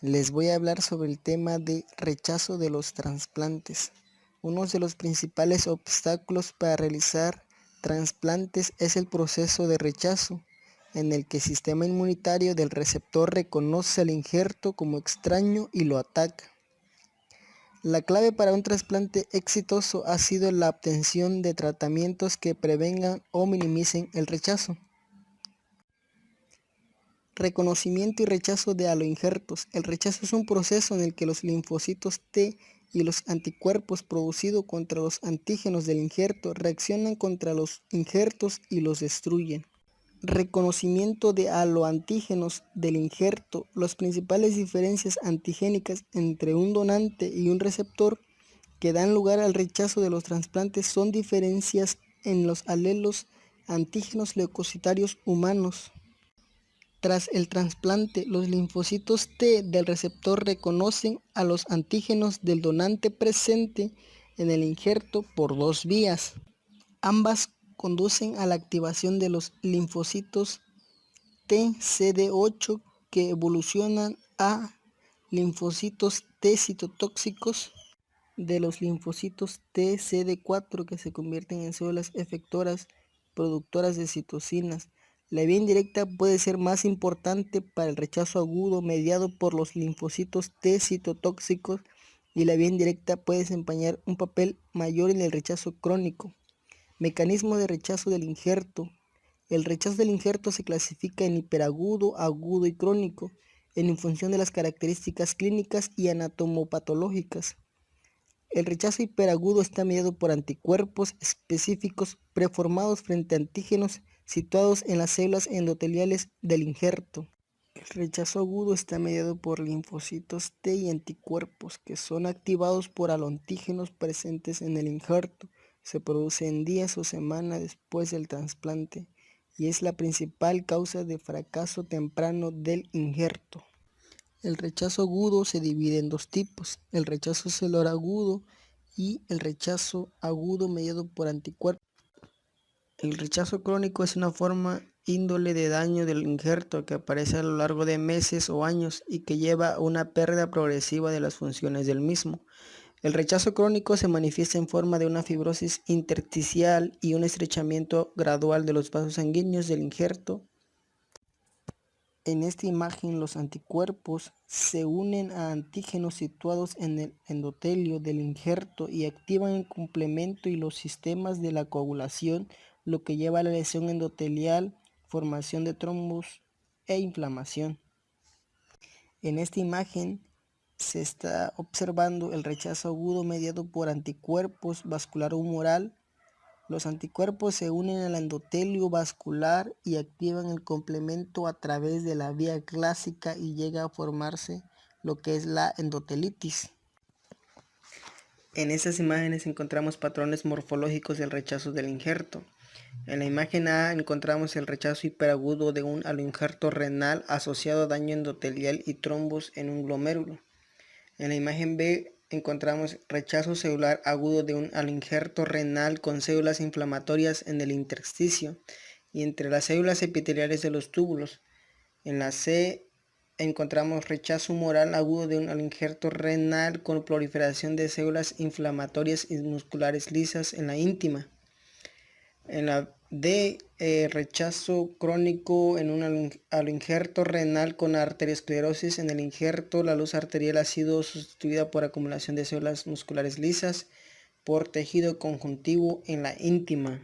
Les voy a hablar sobre el tema de rechazo de los trasplantes. Uno de los principales obstáculos para realizar trasplantes es el proceso de rechazo, en el que el sistema inmunitario del receptor reconoce al injerto como extraño y lo ataca. La clave para un trasplante exitoso ha sido la obtención de tratamientos que prevengan o minimicen el rechazo. Reconocimiento y rechazo de aloinjertos. El rechazo es un proceso en el que los linfocitos T y los anticuerpos producidos contra los antígenos del injerto reaccionan contra los injertos y los destruyen. Reconocimiento de aloantígenos del injerto. Las principales diferencias antigénicas entre un donante y un receptor que dan lugar al rechazo de los trasplantes son diferencias en los alelos antígenos leucocitarios humanos. Tras el trasplante, los linfocitos T del receptor reconocen a los antígenos del donante presente en el injerto por dos vías. Ambas conducen a la activación de los linfocitos T CD8 que evolucionan a linfocitos T citotóxicos, de los linfocitos T CD4 que se convierten en células efectoras productoras de citocinas. La vía indirecta puede ser más importante para el rechazo agudo mediado por los linfocitos T citotóxicos, y la vía indirecta puede desempeñar un papel mayor en el rechazo crónico. Mecanismo de rechazo del injerto. El rechazo del injerto se clasifica en hiperagudo, agudo y crónico, en función de las características clínicas y anatomopatológicas. El rechazo hiperagudo está mediado por anticuerpos específicos preformados frente a antígenos situados en las células endoteliales del injerto. El rechazo agudo está mediado por linfocitos T y anticuerpos que son activados por aloantígenos presentes en el injerto. Se produce en días o semanas después del trasplante y es la principal causa de fracaso temprano del injerto. El rechazo agudo se divide en dos tipos: el rechazo celular agudo y el rechazo agudo mediado por anticuerpos. El rechazo crónico es una forma índole de daño del injerto que aparece a lo largo de meses o años y que lleva a una pérdida progresiva de las funciones del mismo. El rechazo crónico se manifiesta en forma de una fibrosis intersticial y un estrechamiento gradual de los vasos sanguíneos del injerto. En esta imagen, los anticuerpos se unen a antígenos situados en el endotelio del injerto y activan el complemento y los sistemas de la coagulación, lo que lleva a la lesión endotelial, formación de trombos e inflamación. En esta imagen se está observando el rechazo agudo mediado por anticuerpos vascular humoral. Los anticuerpos se unen al endotelio vascular y activan el complemento a través de la vía clásica y llega a formarse lo que es la endotelitis. En estas imágenes encontramos patrones morfológicos del rechazo del injerto. En la imagen A encontramos el rechazo hiperagudo de un aloinjerto renal asociado a daño endotelial y trombos en un glomérulo. En la imagen B encontramos rechazo celular agudo de un aloinjerto renal con células inflamatorias en el intersticio y entre las células epiteliales de los túbulos. En la C encontramos rechazo humoral agudo de un aloinjerto renal con proliferación de células inflamatorias y musculares lisas en la íntima. En la D, rechazo crónico en un aloinjerto renal con arteriosclerosis. En el injerto, la luz arterial ha sido sustituida por acumulación de células musculares lisas por tejido conjuntivo en la íntima.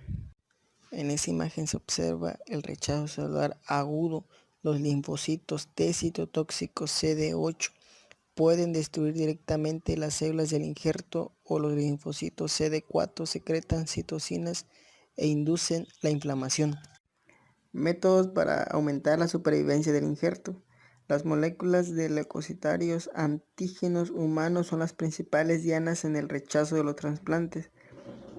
En esta imagen se observa el rechazo celular agudo. Los linfocitos T citotóxicos CD8 pueden destruir directamente las células del injerto, o los linfocitos CD4 secretan citocinas e inducen la inflamación. Métodos para aumentar la supervivencia del injerto. Las moléculas de leucocitarios antígenos humanos son las principales dianas en el rechazo de los trasplantes.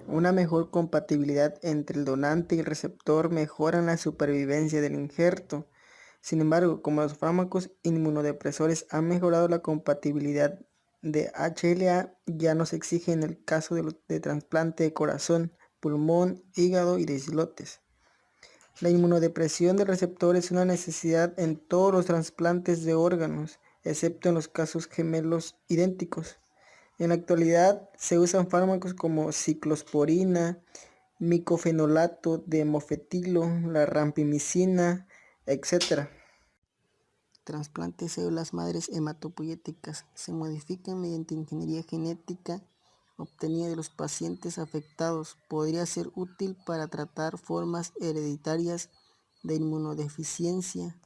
Una mejor compatibilidad entre el donante y el receptor mejoran la supervivencia del injerto. Sin embargo, como los fármacos inmunodepresores han mejorado la compatibilidad de HLA, ya no se exige en el caso de trasplante de corazón, pulmón, hígado y de islotes. La inmunodepresión del receptor es una necesidad en todos los trasplantes de órganos. excepto en los casos gemelos idénticos. En la actualidad se usan fármacos como ciclosporina, micofenolato de mofetilo, la rampimicina, etc. Trasplante de células madres hematopoyéticas. Se modifican mediante ingeniería genética obtenida de los pacientes afectados. Podría ser útil para tratar formas hereditarias de inmunodeficiencia.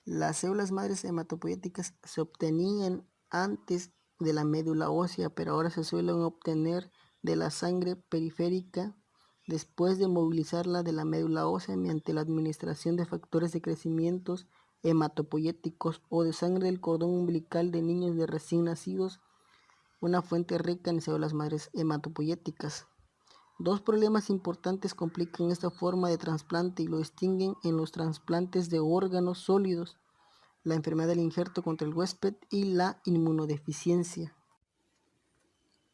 Las células madres hematopoyéticas se obtenían antes de la médula ósea, pero ahora se suelen obtener de la sangre periférica después de movilizarla de la médula ósea mediante la administración de factores de crecimiento hematopoyéticos o de sangre del cordón umbilical de niños de recién nacidos, una fuente rica en células madres hematopoyéticas. Dos problemas importantes complican esta forma de trasplante y lo distinguen en los trasplantes de órganos sólidos: la enfermedad del injerto contra el huésped y la inmunodeficiencia.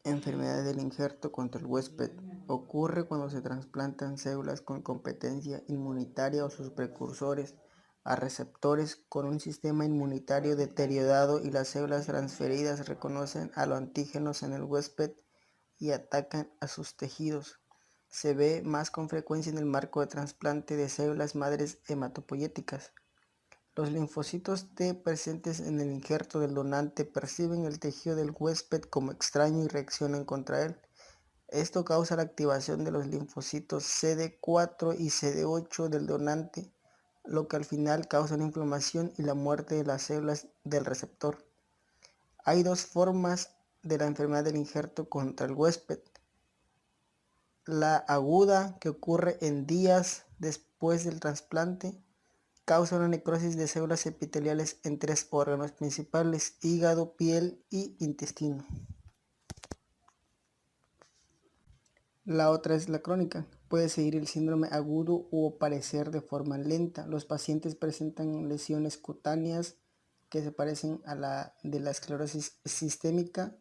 Enfermedad del injerto contra el huésped. Ocurre cuando se trasplantan células con competencia inmunitaria o sus precursores a receptores con un sistema inmunitario deteriorado y las células transferidas reconocen a los antígenos en el huésped y atacan a sus tejidos. Se ve más con frecuencia en el marco de trasplante de células madres hematopoyéticas. Los linfocitos T presentes en el injerto del donante perciben el tejido del huésped como extraño y reaccionan contra él. Esto causa la activación de los linfocitos CD4 y CD8 del donante, lo que al final causa la inflamación y la muerte de las células del receptor. Hay dos formas de la enfermedad del injerto contra el huésped. La aguda, que ocurre en días después del trasplante, causa una necrosis de células epiteliales en 3 órganos principales: hígado, piel y intestino. La otra es la crónica. Puede seguir el síndrome agudo o aparecer de forma lenta. Los pacientes presentan lesiones cutáneas que se parecen a la de la esclerosis sistémica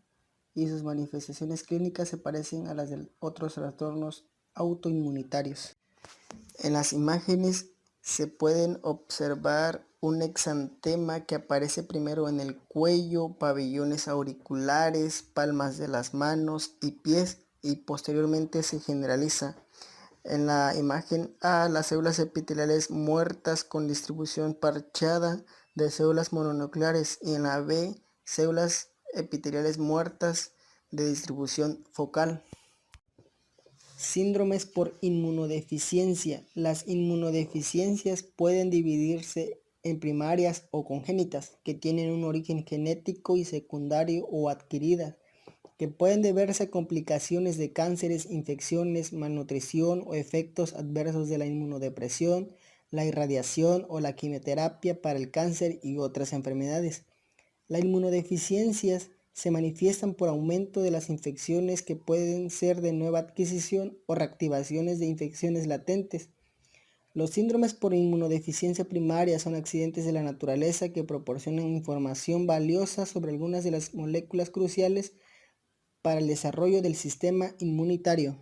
y sus manifestaciones clínicas se parecen a las de otros trastornos autoinmunitarios. En las imágenes se pueden observar un exantema que aparece primero en el cuello, pabellones auriculares, palmas de las manos y pies, y posteriormente se generaliza. En la imagen A, las células epiteliales muertas con distribución parchada de células mononucleares, y en la B, células epiteliales muertas de distribución focal. Síndromes por inmunodeficiencia. Las inmunodeficiencias pueden dividirse en primarias o congénitas, que tienen un origen genético, y secundario o adquiridas, que pueden deberse a complicaciones de cánceres, infecciones, malnutrición o efectos adversos de la inmunodepresión, la irradiación o la quimioterapia para el cáncer y otras enfermedades. Las inmunodeficiencias se manifiestan por aumento de las infecciones, que pueden ser de nueva adquisición o reactivaciones de infecciones latentes. Los síndromes por inmunodeficiencia primaria son accidentes de la naturaleza que proporcionan información valiosa sobre algunas de las moléculas cruciales para el desarrollo del sistema inmunitario.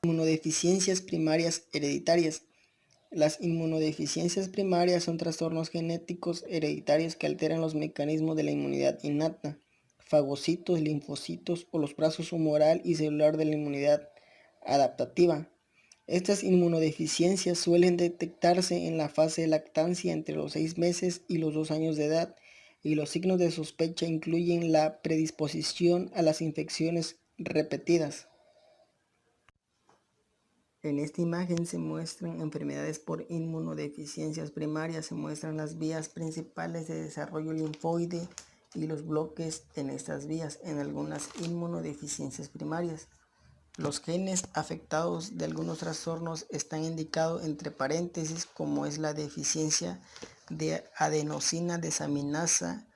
Inmunodeficiencias primarias hereditarias. Las inmunodeficiencias primarias son trastornos genéticos hereditarios que alteran los mecanismos de la inmunidad innata, fagocitos, linfocitos o los brazos humoral y celular de la inmunidad adaptativa. Estas inmunodeficiencias suelen detectarse en la fase de lactancia entre los 6 meses y los 2 años de edad, y los signos de sospecha incluyen la predisposición a las infecciones repetidas. En esta imagen se muestran enfermedades por inmunodeficiencias primarias. Se muestran las vías principales de desarrollo linfoide y los bloques en estas vías en algunas inmunodeficiencias primarias. Los genes afectados de algunos trastornos están indicados entre paréntesis, como es la deficiencia de adenosina desaminasa,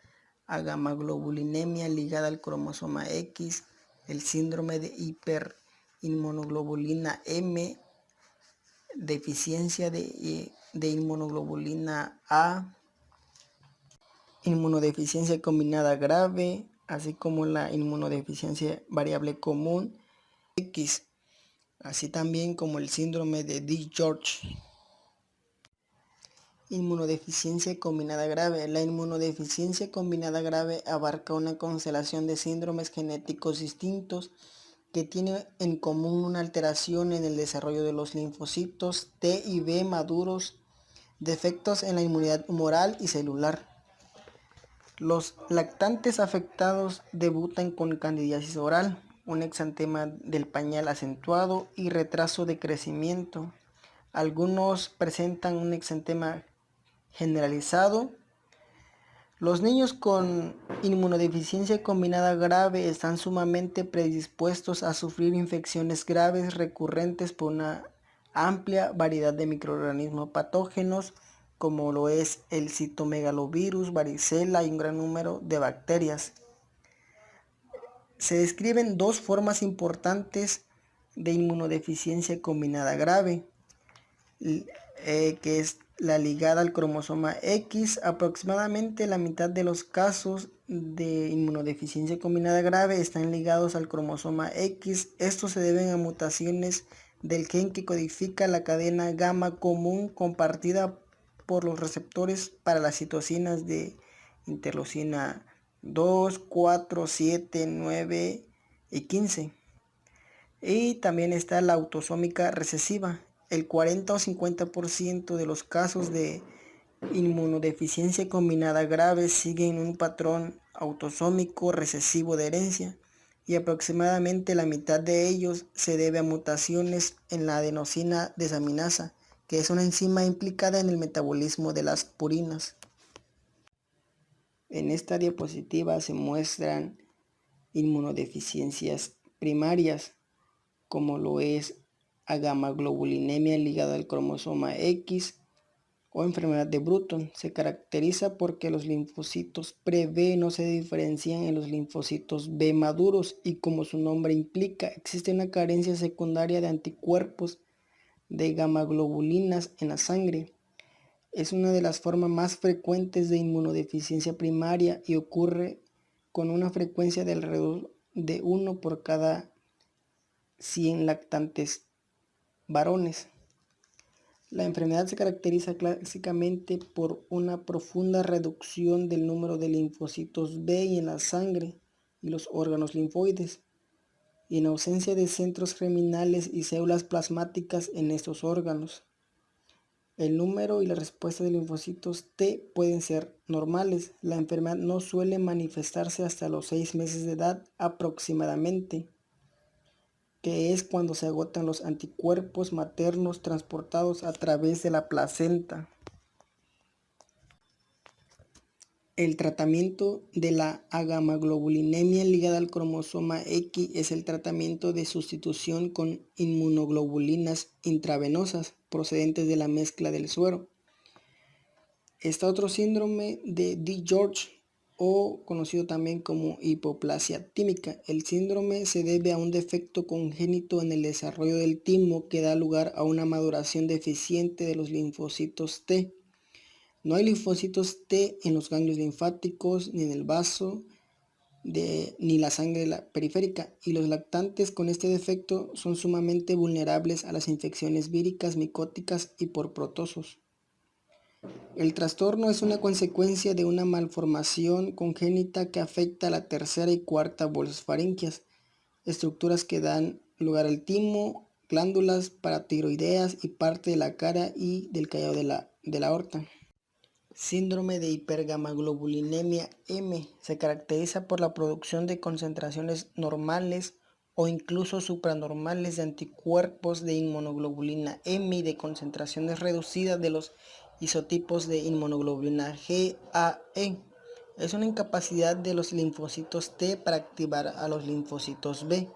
agamaglobulinemia ligada al cromosoma X, el síndrome de hiperinmunoglobulina M, deficiencia de inmunoglobulina A, inmunodeficiencia combinada grave, así como la inmunodeficiencia variable común X, así también como el síndrome de DiGeorge. Inmunodeficiencia combinada grave. La inmunodeficiencia combinada grave abarca una constelación de síndromes genéticos distintos que tienen en común una alteración en el desarrollo de los linfocitos T y B maduros, defectos en la inmunidad humoral y celular. Los lactantes afectados debutan con candidiasis oral, un exantema del pañal acentuado y retraso de crecimiento. Algunos presentan un exantema generalizado. Los niños con inmunodeficiencia combinada grave están sumamente predispuestos a sufrir infecciones graves recurrentes por una amplia variedad de microorganismos patógenos, como lo es el citomegalovirus, varicela y un gran número de bacterias. Se describen dos formas importantes de inmunodeficiencia combinada grave, que es la ligada al cromosoma X. Aproximadamente la mitad de los casos de inmunodeficiencia combinada grave están ligados al cromosoma X. Estos se deben a mutaciones del gen que codifica la cadena gamma común compartida por los receptores para las citocinas de interleucina 2, 4, 7, 9 y 15. Y también está la autosómica recesiva. El 40 o 50% de los casos de inmunodeficiencia combinada grave siguen un patrón autosómico recesivo de herencia, y aproximadamente la mitad de ellos se debe a mutaciones en la adenosina desaminasa, que es una enzima implicada en el metabolismo de las purinas. En esta diapositiva se muestran inmunodeficiencias primarias, como lo es agamaglobulinemia ligada al cromosoma X o enfermedad de Bruton. Se caracteriza porque los linfocitos pre-B no se diferencian en los linfocitos B maduros y, como su nombre implica, existe una carencia secundaria de anticuerpos de gamaglobulinas en la sangre. Es una de las formas más frecuentes de inmunodeficiencia primaria y ocurre con una frecuencia de alrededor de 1 por cada 100 lactantes varones. La enfermedad se caracteriza clásicamente por una profunda reducción del número de linfocitos B en la sangre y los órganos linfoides, y en ausencia de centros germinales y células plasmáticas en estos órganos. El número y la respuesta de linfocitos T pueden ser normales. La enfermedad no suele manifestarse hasta los 6 meses de edad aproximadamente, que es cuando se agotan los anticuerpos maternos transportados a través de la placenta. El tratamiento de la agamaglobulinemia ligada al cromosoma X es el tratamiento de sustitución con inmunoglobulinas intravenosas procedentes de la mezcla del suero. Está otro síndrome de DiGeorge, o conocido también como hipoplasia tímica. El síndrome se debe a un defecto congénito en el desarrollo del timo que da lugar a una maduración deficiente de los linfocitos T. No hay linfocitos T en los ganglios linfáticos, ni en el vaso, ni la sangre periférica, y los lactantes con este defecto son sumamente vulnerables a las infecciones víricas, micóticas y por protozoos. El trastorno es una consecuencia de una malformación congénita que afecta a la tercera y cuarta bolsas faríngeas, estructuras que dan lugar al timo, glándulas paratiroideas y parte de la cara y del callado de la aorta. Síndrome de hipergamaglobulinemia M se caracteriza por la producción de concentraciones normales o incluso supranormales de anticuerpos de inmunoglobulina M y de concentraciones reducidas de los isotipos de inmunoglobulina G, A, E. Es una incapacidad de los linfocitos T para activar a los linfocitos B.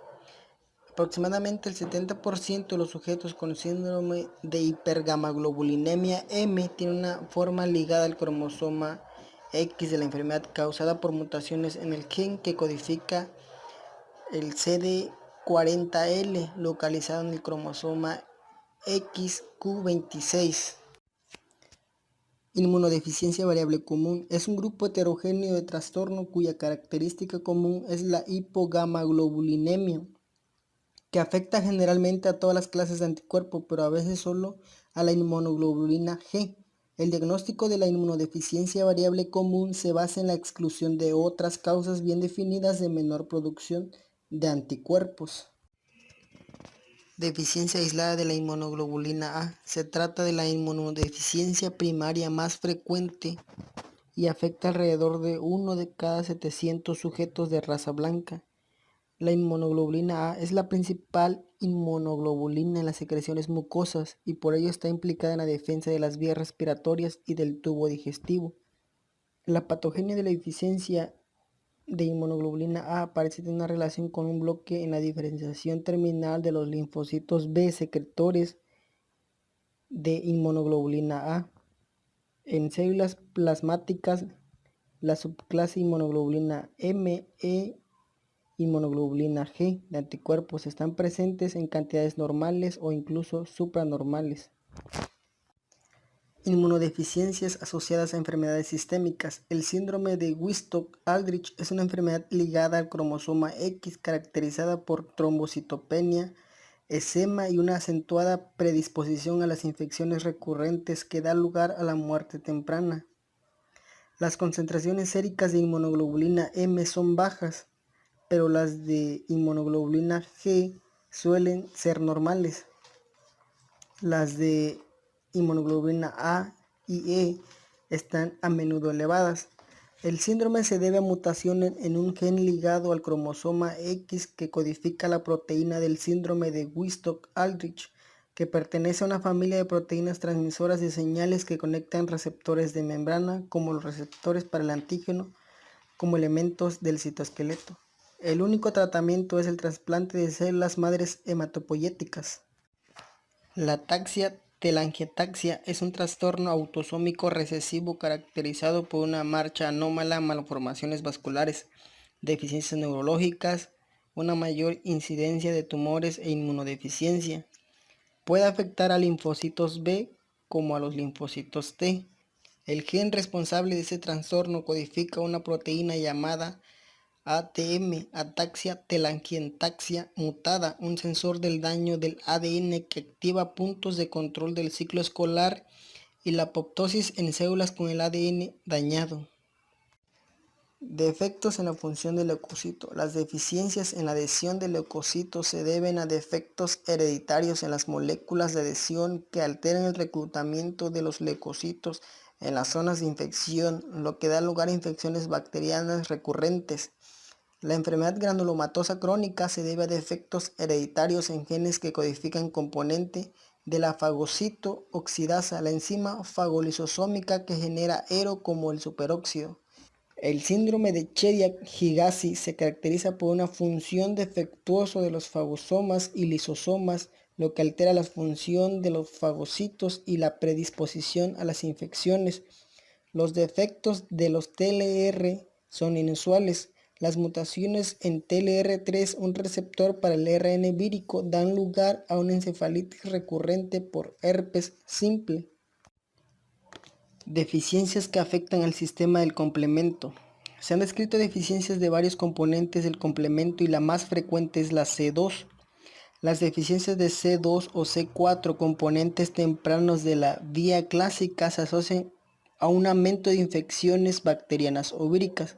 Aproximadamente el 70% de los sujetos con síndrome de hipergamaglobulinemia M tienen una forma ligada al cromosoma X de la enfermedad causada por mutaciones en el gen que codifica el CD40L localizado en el cromosoma XQ26. Inmunodeficiencia variable común es un grupo heterogéneo de trastorno cuya característica común es la hipogamaglobulinemia, que afecta generalmente a todas las clases de anticuerpos, pero a veces solo a la inmunoglobulina G. El diagnóstico de la inmunodeficiencia variable común se basa en la exclusión de otras causas bien definidas de menor producción de anticuerpos. Deficiencia aislada de la inmunoglobulina A. Se trata de la inmunodeficiencia primaria más frecuente y afecta alrededor de 1 de cada 700 sujetos de raza blanca. La inmunoglobulina A es la principal inmunoglobulina en las secreciones mucosas y por ello está implicada en la defensa de las vías respiratorias y del tubo digestivo. La patogenia de la deficiencia de inmunoglobulina A parece tener una relación con un bloque en la diferenciación terminal de los linfocitos B secretores de inmunoglobulina A. En células plasmáticas, la subclase inmunoglobulina M e inmunoglobulina G de anticuerpos están presentes en cantidades normales o incluso supranormales. Inmunodeficiencias asociadas a enfermedades sistémicas. El síndrome de Wittstock-Aldrich es una enfermedad ligada al cromosoma X caracterizada por trombocitopenia, eczema y una acentuada predisposición a las infecciones recurrentes que da lugar a la muerte temprana. Las concentraciones séricas de inmunoglobulina M son bajas, pero las de inmunoglobulina G suelen ser normales. Las de inmunoglobulina A y E están a menudo elevadas. El síndrome se debe a mutaciones en un gen ligado al cromosoma X que codifica la proteína del síndrome de Wittstock-Aldrich, que pertenece a una familia de proteínas transmisoras de señales que conectan receptores de membrana, como los receptores para el antígeno, como elementos del citoesqueleto. El único tratamiento es el trasplante de células madres hematopoyéticas. La ataxia telangiectasia es un trastorno autosómico recesivo caracterizado por una marcha anómala, malformaciones vasculares, deficiencias neurológicas, una mayor incidencia de tumores e inmunodeficiencia. Puede afectar a linfocitos B como a los linfocitos T. El gen responsable de este trastorno codifica una proteína llamada ATM, ataxia telangiectasia mutada, un sensor del daño del ADN que activa puntos de control del ciclo escolar y la apoptosis en células con el ADN dañado. Defectos en la función del leucocito. Las deficiencias en la adhesión del leucocito se deben a defectos hereditarios en las moléculas de adhesión que alteran el reclutamiento de los leucocitos en las zonas de infección, lo que da lugar a infecciones bacterianas recurrentes. La enfermedad granulomatosa crónica se debe a defectos hereditarios en genes que codifican componente de la fagocito oxidasa, la enzima fagolisosómica que genera hero como el superóxido. El síndrome de Chediak-Higazi se caracteriza por una función defectuosa de los fagosomas y lisosomas, lo que altera la función de los fagocitos y la predisposición a las infecciones. Los defectos de los TLR son inusuales. Las mutaciones en TLR3, un receptor para el ARN vírico, dan lugar a una encefalitis recurrente por herpes simple. Deficiencias que afectan al sistema del complemento. Se han descrito deficiencias de varios componentes del complemento y la más frecuente es la C2. Las deficiencias de C2 o C4, componentes tempranos de la vía clásica, se asocian a un aumento de infecciones bacterianas o víricas.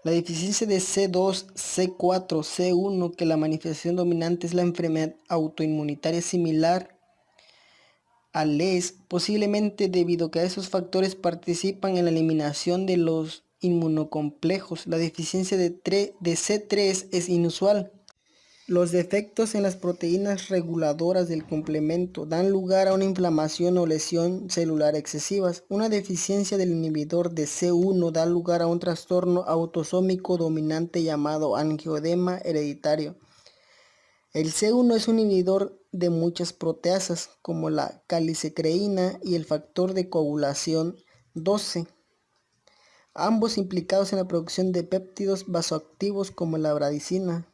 La deficiencia de C2, C4, C1, que la manifestación dominante es la enfermedad autoinmunitaria similar a LES, posiblemente debido a que esos factores participan en la eliminación de los inmunocomplejos. La deficiencia de C3 es inusual. Los defectos en las proteínas reguladoras del complemento dan lugar a una inflamación o lesión celular excesivas. Una deficiencia del inhibidor de C1 da lugar a un trastorno autosómico dominante llamado angioedema hereditario. El C1 es un inhibidor de muchas proteasas como la calicecreína y el factor de coagulación 12, ambos implicados en la producción de péptidos vasoactivos como la bradicina.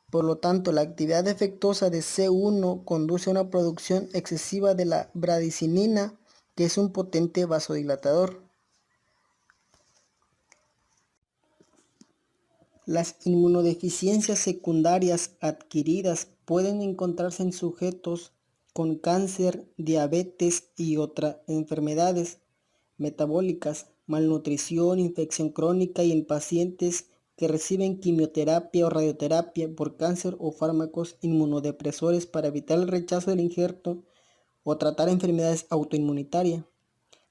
Por lo tanto, la actividad defectuosa de C1 conduce a una producción excesiva de la bradicinina, que es un potente vasodilatador. Las inmunodeficiencias secundarias adquiridas pueden encontrarse en sujetos con cáncer, diabetes y otras enfermedades metabólicas, malnutrición, infección crónica y en pacientes que reciben quimioterapia o radioterapia por cáncer o fármacos inmunodepresores para evitar el rechazo del injerto o tratar enfermedades autoinmunitarias.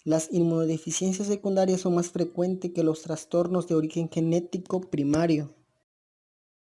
Las inmunodeficiencias secundarias son más frecuentes que los trastornos de origen genético primario.